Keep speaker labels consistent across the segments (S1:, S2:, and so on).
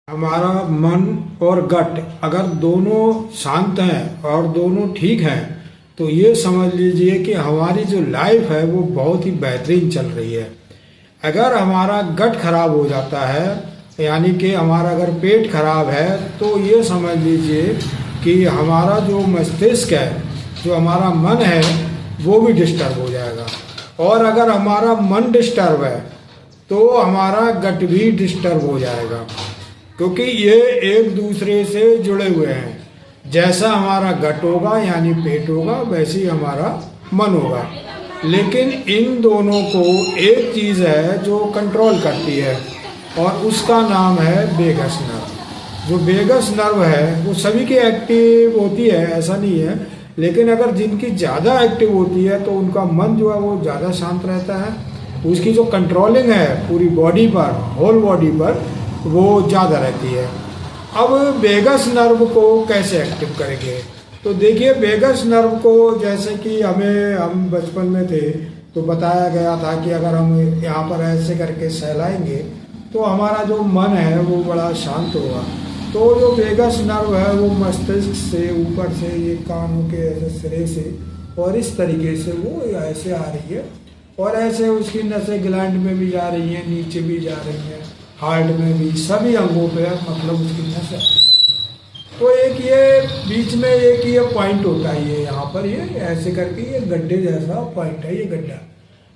S1: हमारा मन और गट अगर दोनों शांत हैं और दोनों ठीक हैं तो ये समझ लीजिए कि हमारी जो लाइफ है वो बहुत ही बेहतरीन चल रही है। अगर हमारा गट खराब हो जाता है यानी कि हमारा अगर पेट खराब है तो ये समझ लीजिए कि हमारा जो मस्तिष्क है, जो हमारा मन है, वो भी डिस्टर्ब हो जाएगा। और अगर हमारा मन डिस्टर्ब है तो हमारा गट भी डिस्टर्ब हो जाएगा, क्योंकि ये एक दूसरे से जुड़े हुए हैं। जैसा हमारा गट होगा यानी पेट होगा, वैसे ही हमारा मन होगा। लेकिन इन दोनों को एक चीज़ है जो कंट्रोल करती है और उसका नाम है वेगस नर्व। जो वेगस नर्व है वो सभी की एक्टिव होती है, ऐसा नहीं है, लेकिन अगर जिनकी ज़्यादा एक्टिव होती है तो उनका मन जो है वो ज़्यादा शांत रहता है। उसकी जो कंट्रोलिंग है पूरी बॉडी पर, होल बॉडी पर, वो ज़्यादा रहती है। अब वेगस नर्व को कैसे एक्टिव करेंगे? तो देखिए, वेगस नर्व को जैसे कि हम बचपन में थे तो बताया गया था कि अगर हम यहाँ पर ऐसे करके सहलाएंगे तो हमारा जो मन है वो बड़ा शांत होगा। तो जो वेगस नर्व है वो मस्तिष्क से ऊपर से ये कानों के ऐसे सिरे से और इस तरीके से वो ऐसे आ रही है और ऐसे उसकी नसें ग्लैंड में भी जा रही हैं, नीचे भी जा रही हैं, हार्ट में भी, सभी अंगों पे मतलब उसकी नसें। तो एक ये बीच में एक ये पॉइंट होता है, ये यहाँ पर ये ऐसे करके ये गड्ढे जैसा पॉइंट है। ये गड्ढा,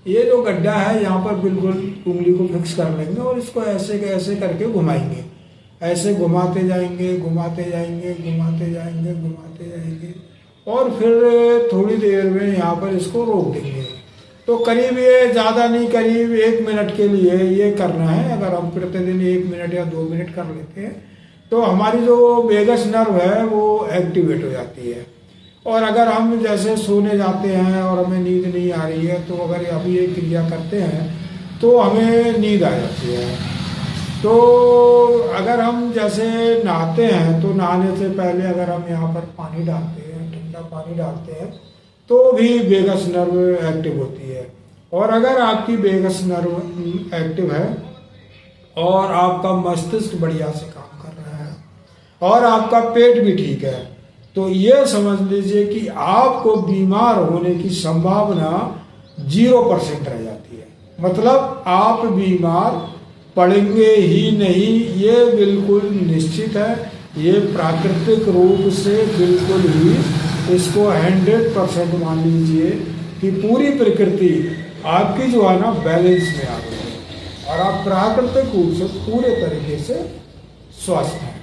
S1: ये जो गड्ढा है यहाँ पर बिल्कुल उंगली को फिक्स कर लेंगे और इसको ऐसे ऐसे करके घुमाएंगे। ऐसे घुमाते जाएंगे, घुमाते जाएंगे, घुमाते जाएंगे, घुमाते जाएंगे और फिर थोड़ी देर में यहाँ पर इसको रोक देंगे। तो करीब ये ज़्यादा नहीं, करीब 1 मिनट के लिए ये करना है। अगर हम प्रतिदिन 1 मिनट या 2 मिनट कर लेते हैं तो हमारी जो वेगस नर्व है वो एक्टिवेट हो जाती है। और अगर हम जैसे सोने जाते हैं और हमें नींद नहीं आ रही है तो अगर अभी ये क्रिया करते हैं तो हमें नींद आ जाती है। तो अगर हम जैसे नहाते हैं तो नहाने से पहले अगर हम यहाँ पर पानी डालते हैं, ठंडा पानी डालते हैं, तो भी वेगस नर्व एक्टिव होती है। और अगर आपकी वेगस नर्व एक्टिव है और आपका मस्तिष्क बढ़िया से काम कर रहा है और आपका पेट भी ठीक है तो ये समझ लीजिए कि आपको बीमार होने की संभावना 0% रह जाती है। मतलब आप बीमार पड़ेंगे ही नहीं, ये बिल्कुल निश्चित है। ये प्राकृतिक रूप से बिल्कुल ही इसको 100% मान लीजिए कि पूरी प्रकृति आपकी जो है ना बैलेंस में आ गई है और आप प्राकृतिक रूप से पूरे तरीके से स्वस्थ हैं।